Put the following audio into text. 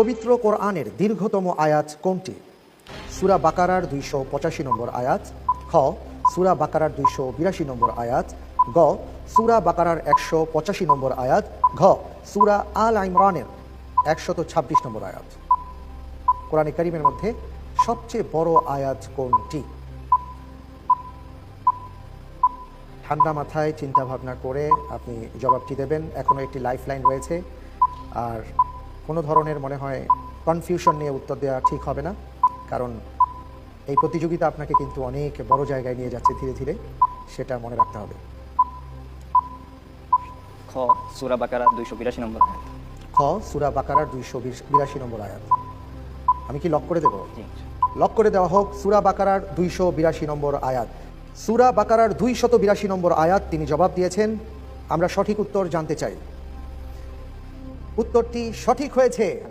পবিত্র কোরআনের দীর্ঘতম আয়াত কোনটি? সূরা বাকারার 285 নম্বর আয়াত, খ সূরা বাকারার 282 নম্বর আয়াত, গ সূরা বাকারার 185 নম্বর আয়াত, ঘ সূরা আল ইমরানের 126 নম্বর আয়াত। কোরআনে কারীমের মধ্যে সবচেয়ে বড় আয়াত কোনটি? ঠান্ডা মাথায় চিন্তা ভাবনা করে আপনি জবাবটি দেবেন। এখনও একটি লাইফ লাইন রয়েছে, আর কোনো ধরনের মনে হয় কনফিউশন নিয়ে উত্তর দেওয়া ঠিক হবে না, কারণ এই প্রতিযোগিতা আপনাকে কিন্তু অনেক বড় জায়গায় নিয়ে যাচ্ছে ধীরে ধীরে, সেটা মনে রাখতে হবে। খ সূরা বাকারা 282 নম্বর আয়াত। খ সূরা বাকারার 282 নম্বর আয়াত। আমি কি লক করে দেব? জি। লক করে দেওয়া হোক সূরা বাকারার 282 নম্বর আয়াত। সূরা বাকারার 282 নম্বর আয়াত তিনি জবাব দিয়েছেন। আমরা সঠিক উত্তর জানতে চাই। উত্তরটি সঠিক হয়েছে।